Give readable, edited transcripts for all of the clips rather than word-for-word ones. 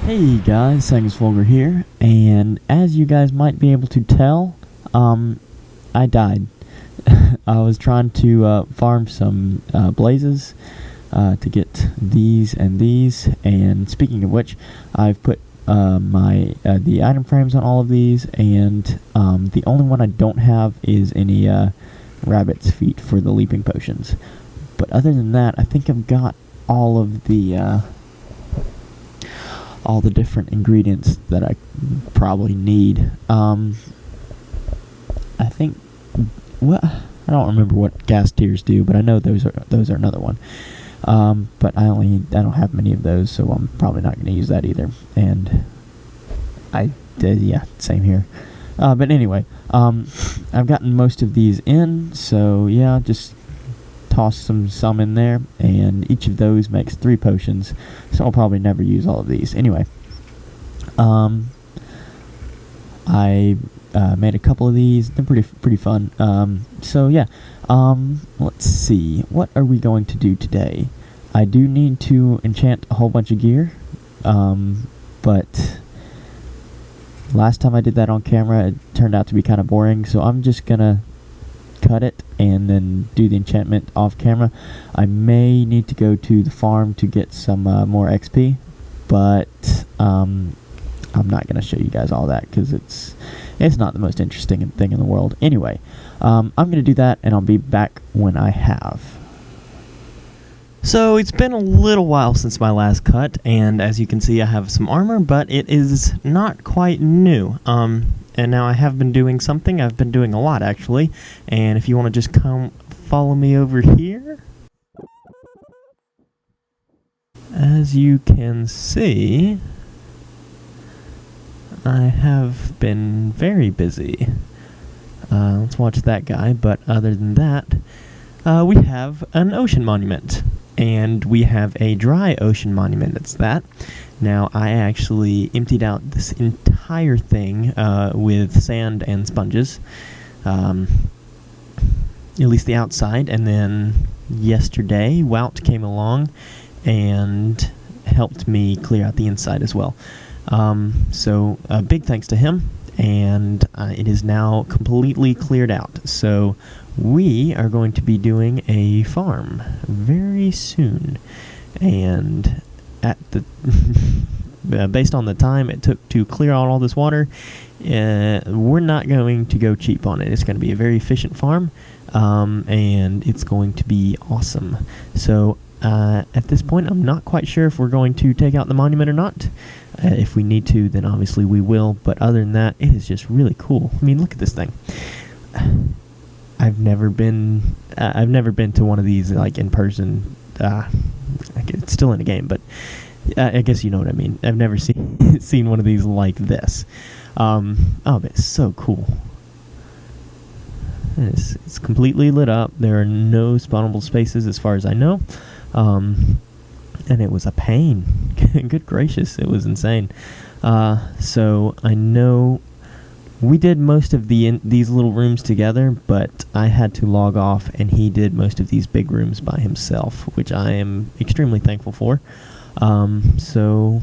Hey guys, Sanguis Fulgur here, and as you guys might be able to tell, I died. I was trying to farm some blazes to get these and these, and speaking of which, I've put the item frames on all of these, and the only one I don't have is any rabbit's feet for the leaping potions. But other than that, I think I've got all of the different ingredients that I probably need. I think, well, I don't remember what gas tiers do, but I know those are another one. But I don't have many of those, so I'm probably not going to use that either. And yeah, same here. But anyway, I've gotten most of these in, so yeah, just toss some in there, and each of those makes 3 potions, so I'll probably never use all of these. Anyway, I made a couple of these. They're pretty fun. So yeah, let's see, what are we going to do today? I do need to enchant a whole bunch of gear, but last time I did that on camera, it turned out to be kind of boring, so I'm just gonna cut it and then do the enchantment off camera. I may need to go to the farm to get some more XP, but I'm not going to show you guys all that because it's not the most interesting thing in the world. Anyway, I'm going to do that, and I'll be back when I have. So it's been a little while since my last cut, and as you can see I have some armor, but it is not quite new. And now I have been doing something. I've been doing a lot, actually. And if you want to just come follow me over here. As you can see, I have been very busy. Let's watch that guy. But other than that, we have an ocean monument. And we have a dry ocean monument. It's that. Now, I actually emptied out this entire thing with sand and sponges, at least the outside, and then yesterday, Wout came along and helped me clear out the inside as well. So, big thanks to him, and it is now completely cleared out. So, we are going to be doing a farm very soon, and at the based on the time it took to clear out all this water, we're not going to go cheap on it. It's going to be a very efficient farm, and it's going to be awesome. So at this point, I'm not quite sure if we're going to take out the monument or not. If we need to, then obviously we will. But other than that, it is just really cool. I mean, look at this thing. I've never been to one of these like in person. It's still in a game, but I guess you know what I mean. I've never seen one of these like this. Oh, but it's so cool. It's completely lit up. There are no spawnable spaces as far as I know. And it was a pain. Good gracious, it was insane. So I know we did most of these little rooms together, but I had to log off, and he did most of these big rooms by himself, which I am extremely thankful for. So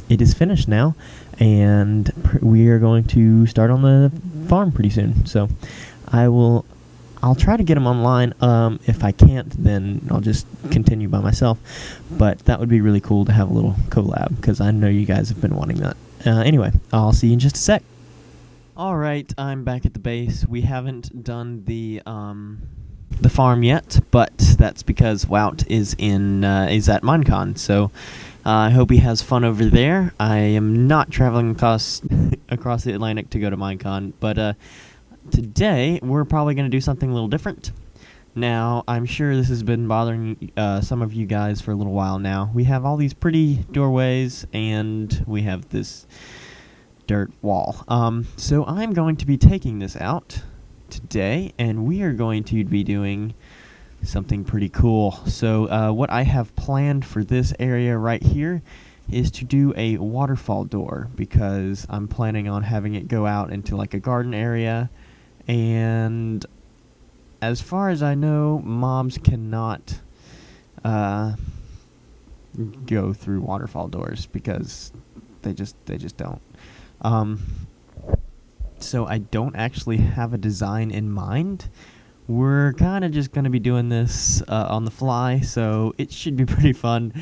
it is finished now, and we are going to start on the farm pretty soon. So I'll try to get him online. If I can't, then I'll just continue by myself. But that would be really cool to have a little collab, because I know you guys have been wanting that. Anyway, I'll see you in just a sec. Alright, I'm back at the base. We haven't done the farm yet, but that's because Wout is at Minecon, so I hope he has fun over there. I am not traveling across the Atlantic to go to Minecon, but today we're probably going to do something a little different. Now, I'm sure this has been bothering some of you guys for a little while now. We have all these pretty doorways, and we have this dirt wall. So I'm going to be taking this out today, and we are going to be doing something pretty cool. So what I have planned for this area right here is to do a waterfall door, because I'm planning on having it go out into like a garden area, and as far as I know, mobs cannot go through waterfall doors because They just don't. So I don't actually have a design in mind. We're kind of just going to be doing this on the fly, so it should be pretty fun.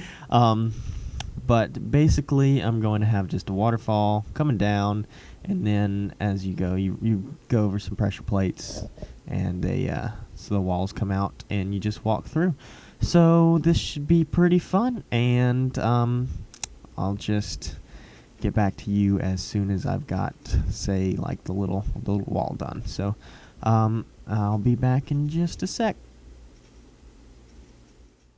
But basically, I'm going to have just a waterfall coming down, and then as you go, you go over some pressure plates, and so the walls come out, and you just walk through. So this should be pretty fun, and I'll just get back to you as soon as I've got, say, like the little wall done. So I'll be back in just a sec.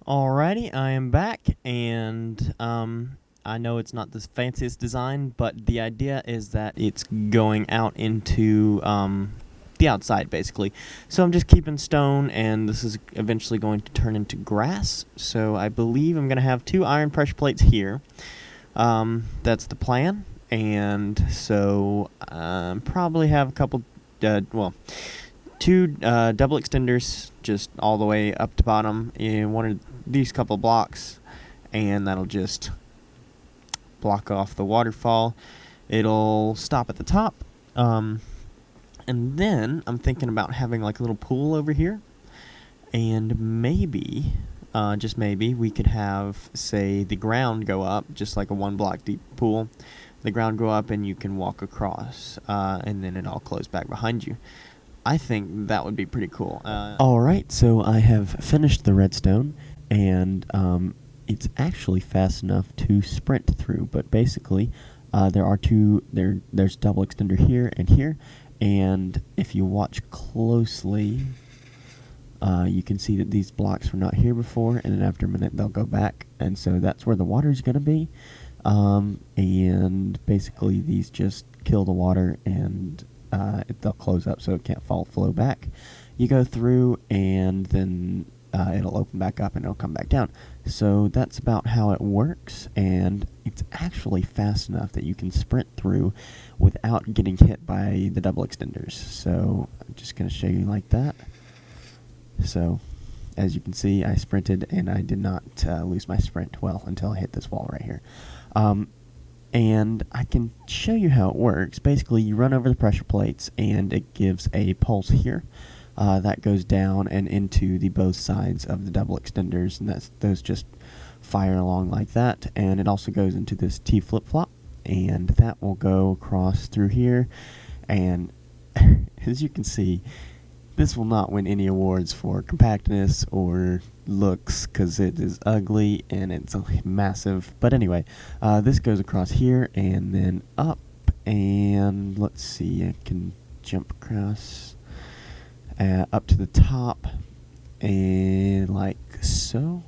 Alrighty, I am back, and I know it's not the fanciest design, but the idea is that it's going out into the outside, basically. So I'm just keeping stone, and this is eventually going to turn into grass. So I believe I'm going to have 2 iron pressure plates here. That's the plan, and so probably have a couple, 2 double extenders just all the way up to bottom in one of these couple blocks, and that'll just block off the waterfall. It'll stop at the top, and then I'm thinking about having like a little pool over here, and maybe just maybe we could have, say, the ground go up, just like a 1 block deep pool. The ground go up and you can walk across, and then it all close back behind you. I think that would be pretty cool. Alright, so I have finished the redstone, and it's actually fast enough to sprint through, but basically there are there's double extender here and here, and if you watch closely, you can see that these blocks were not here before, and then after a minute they'll go back, and so that's where the water is going to be. And basically these just kill the water, and they'll close up so it can't flow back. You go through, and then it'll open back up and it'll come back down. So that's about how it works, and it's actually fast enough that you can sprint through without getting hit by the double extenders. So I'm just going to show you like that. So as you can see, I sprinted, and I did not lose my sprint, well, until I hit this wall right here. And I can show you how it works. Basically, you run over the pressure plates, and it gives a pulse here. That goes down and into the both sides of the double extenders, and those just fire along like that. And it also goes into this T flip-flop, and that will go across through here. And as you can see, this will not win any awards for compactness or looks, because it is ugly and it's massive. But anyway, this goes across here and then up, and let's see, I can jump across up to the top, and like so.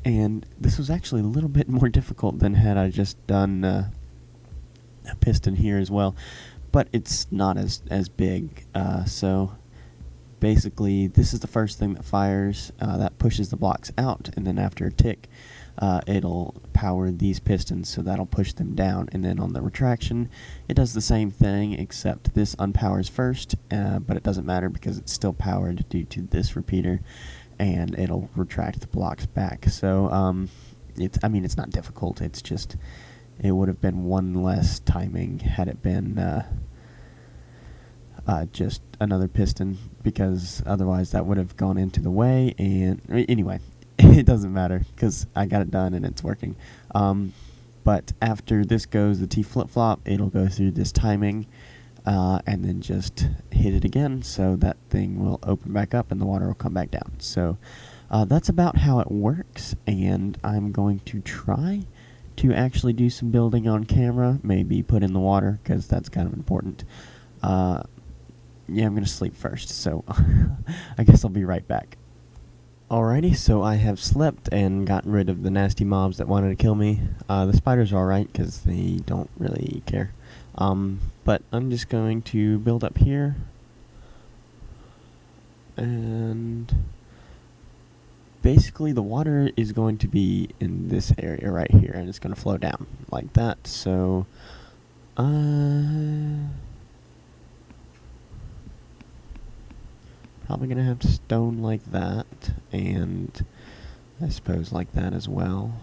And this was actually a little bit more difficult than had I just done a piston here as well. But it's not as big, so basically this is the first thing that fires, that pushes the blocks out, and then after a tick, it'll power these pistons, so that'll push them down. And then on the retraction, it does the same thing, except this unpowers first, but it doesn't matter because it's still powered due to this repeater, and it'll retract the blocks back. So it's not difficult, it's just it would have been 1 less timing had it been just another piston, because otherwise that would have gone into the way. And anyway, it doesn't matter because I got it done and it's working. But after this goes the T flip-flop, it'll go through this timing, and then just hit it again, so that thing will open back up and the water will come back down. So that's about how it works, and I'm going to try to actually do some building on camera, maybe put in the water, because that's kind of important. Yeah, I'm going to sleep first, so I guess I'll be right back. Alrighty, so I have slept and gotten rid of the nasty mobs that wanted to kill me. The spiders are alright, because they don't really care. But I'm just going to build up here, and basically the water is going to be in this area right here, and it's going to flow down like that. So probably going to have stone like that, and I suppose like that as well.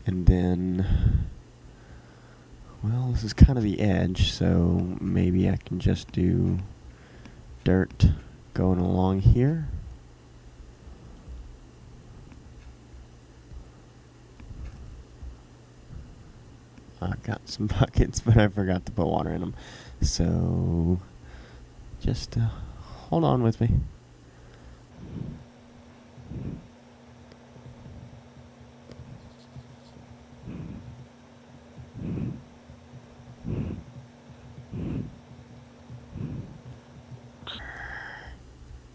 And then, well, this is kind of the edge, so maybe I can just do dirt going along here. I got some buckets, but I forgot to put water in them. So, just hold on with me.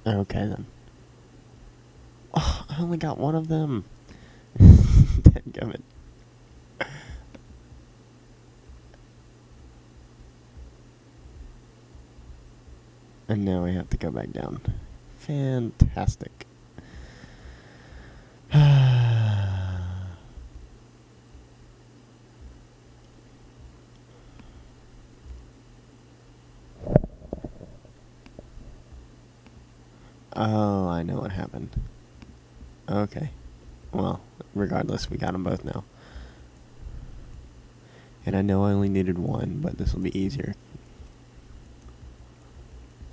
Okay then. Oh, I only got one of them. Dadgummit. And now I have to go back down. Fantastic. Oh, I know what happened. Okay. Well, regardless, we got them both now. And I know I only needed one, but this will be easier.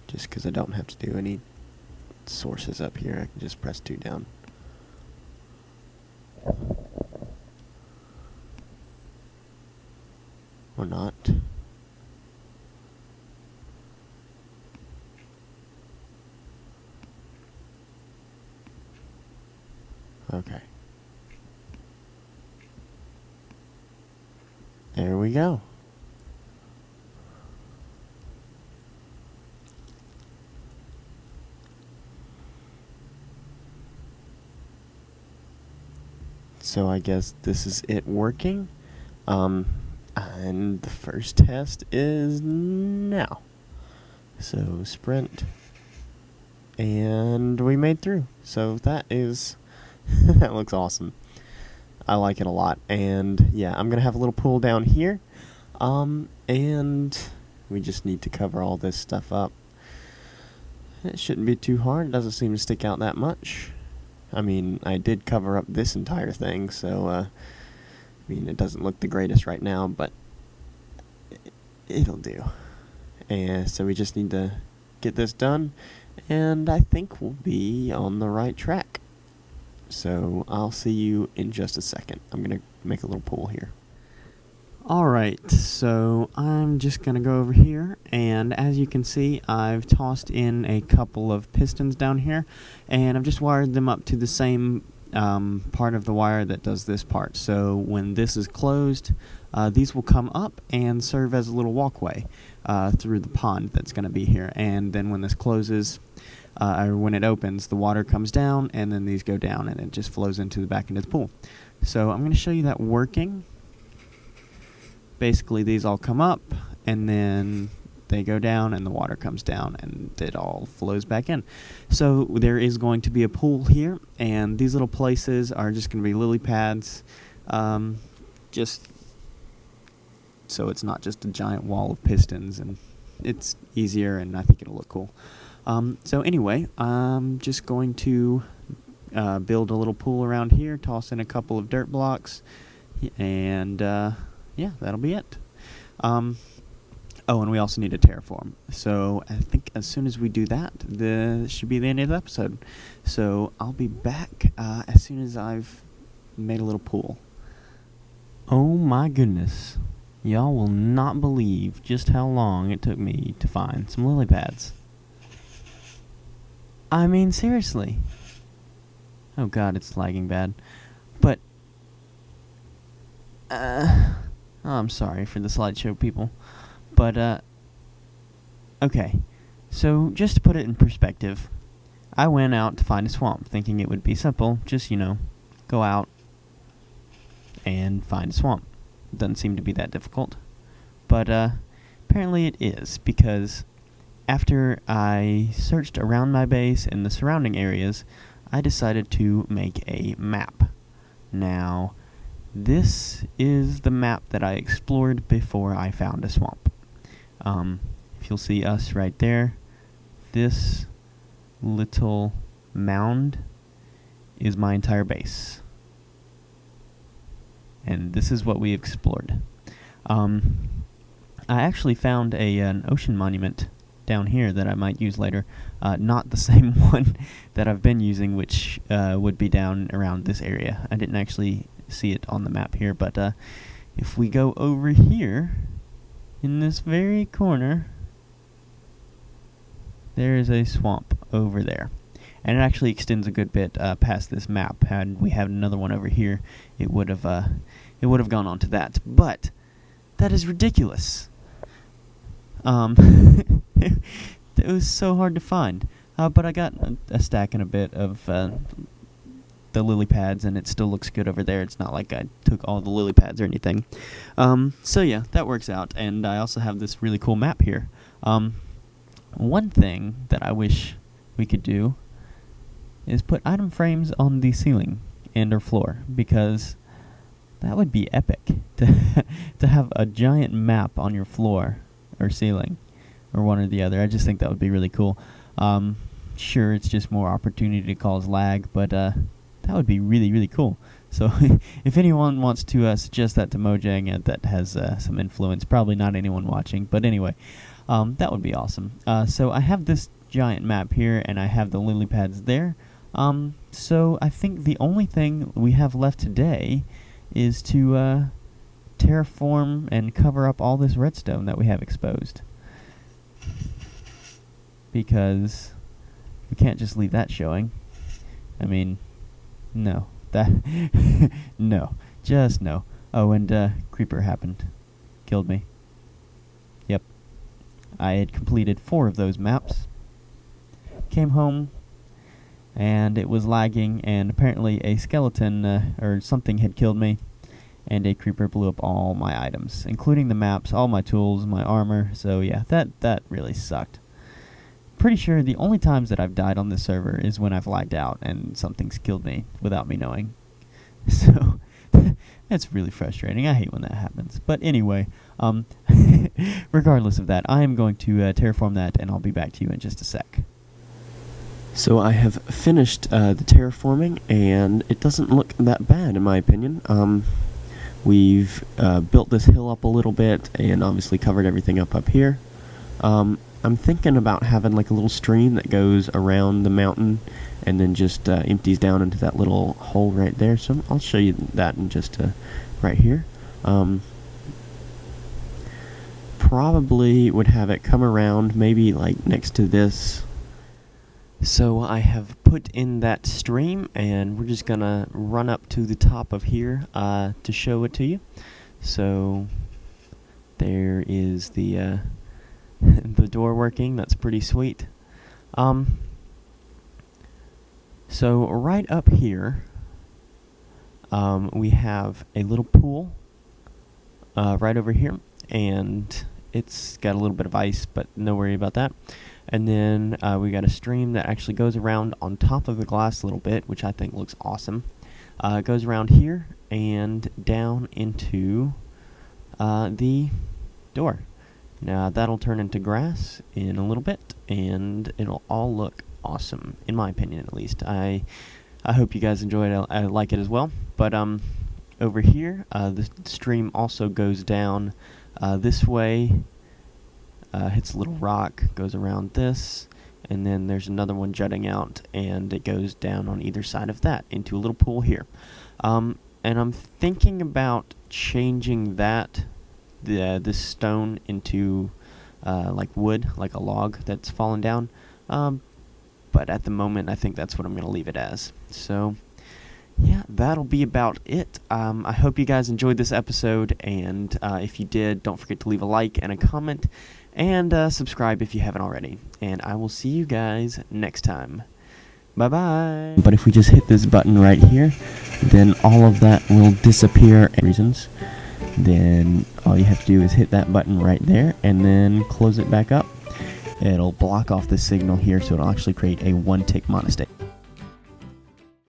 Just because I don't have to do any sources up here, I can just press 2 down. Or not. Okay. There we go. So I guess this is it working. And the first test is now. So sprint. And we made through. So that is... that looks awesome. I like it a lot. And yeah, I'm going to have a little pool down here. And we just need to cover all this stuff up. It shouldn't be too hard. It doesn't seem to stick out that much. I mean, I did cover up this entire thing, so, I mean, it doesn't look the greatest right now, but it'll do. And so we just need to get this done, and I think we'll be on the right track. So I'll see you in just a second. I'm going to make a little pool here. Alright, so I'm just going to go over here, and as you can see, I've tossed in a couple of pistons down here, and I've just wired them up to the same part of the wire that does this part. So when this is closed, these will come up and serve as a little walkway through the pond that's going to be here, and then when this closes, or when it opens, the water comes down, and then these go down, and it just flows into the back into the pool. So I'm going to show you that working. Basically, these all come up, and then they go down, and the water comes down, and it all flows back in. So there is going to be a pool here, and these little places are just going to be lily pads, just so it's not just a giant wall of pistons, and it's easier, and I think it'll look cool. So anyway, I'm just going to build a little pool around here, toss in a couple of dirt blocks, and yeah, that'll be it. Oh, and we also need a terraform. So I think as soon as we do that, this should be the end of the episode. So I'll be back as soon as I've made a little pool. Oh my goodness. Y'all will not believe just how long it took me to find some lily pads. I mean, seriously. Oh god, it's lagging bad. But, I'm sorry for the slideshow, people. But, okay. So, just to put it in perspective, I went out to find a swamp, thinking it would be simple. Just, go out and find a swamp. It doesn't seem to be that difficult. But, apparently it is, because after I searched around my base and the surrounding areas, I decided to make a map. Now, this is the map that I explored before I found a swamp. If you'll see us right there, this little mound is my entire base. And this is what we explored. I actually found an ocean monument down here that I might use later. Not the same one that I've been using, which would be down around this area. I didn't actually see it on the map here, but if we go over here, in this very corner, there is a swamp over there. And it actually extends a good bit past this map. Had we had another one over here, it would have gone on to that. But that is ridiculous. It was so hard to find. But I got a stack and a bit of the lily pads, and it still looks good over there. It's not like I took all the lily pads or anything. So yeah, that works out. And I also have this really cool map here. One thing that I wish we could do is put item frames on the ceiling and or floor, because that would be epic to have a giant map on your floor or ceiling, or one or the other. I just think that would be really cool. Sure, it's just more opportunity to cause lag, but that would be really, really cool. So if anyone wants to suggest that to Mojang, that has some influence, probably not anyone watching, but anyway, that would be awesome. So I have this giant map here, and I have the lily pads there. So I think the only thing we have left today is to terraform and cover up all this redstone that we have exposed, because we can't just leave that showing. I mean, no, that no, just no. Oh, and creeper happened, killed me. Yep, I had completed 4 of those maps, came home, and it was lagging, and apparently a skeleton or something had killed me, and a creeper blew up all my items, including the maps, all my tools, my armor. So yeah, that really sucked. Pretty sure the only times that I've died on this server is when I've lagged out and something's killed me without me knowing. So that's really frustrating. I hate when that happens. But anyway, regardless of that, I am going to terraform that, and I'll be back to you in just a sec. So I have finished the terraforming, and it doesn't look that bad in my opinion. We've built this hill up a little bit, and obviously covered everything up here. I'm thinking about having like a little stream that goes around the mountain and then just empties down into that little hole right there. So I'll show you that in just right here. Probably would have it come around maybe like next to this. So I have put in that stream, and we're just gonna run up to the top of here to show it to you. So there is the the door working. That's pretty sweet. So right up here, we have a little pool right over here, and it's got a little bit of ice, but no worry about that. And then we got a stream that actually goes around on top of the glass a little bit, which I think looks awesome. It goes around here and down into the door. Now that'll turn into grass in a little bit, and it'll all look awesome, in my opinion at least. I hope you guys enjoy it. I like it as well. But over here, the stream also goes down this way. Hits a little rock, goes around this, and then there's another one jutting out, and it goes down on either side of that into a little pool here. And I'm thinking about changing that, this stone, into like wood, like a log that's fallen down. But at the moment, I think that's what I'm going to leave it as. So yeah, that'll be about it. I hope you guys enjoyed this episode, and if you did, don't forget to leave a like and a comment, and subscribe if you haven't already. And I will see you guys next time. Bye-bye. But if we just hit this button right here, then all of that will disappear. Reasons. Then all you have to do is hit that button right there, and then close it back up. It'll block off the signal here, so it'll actually create a 1-tick monostate.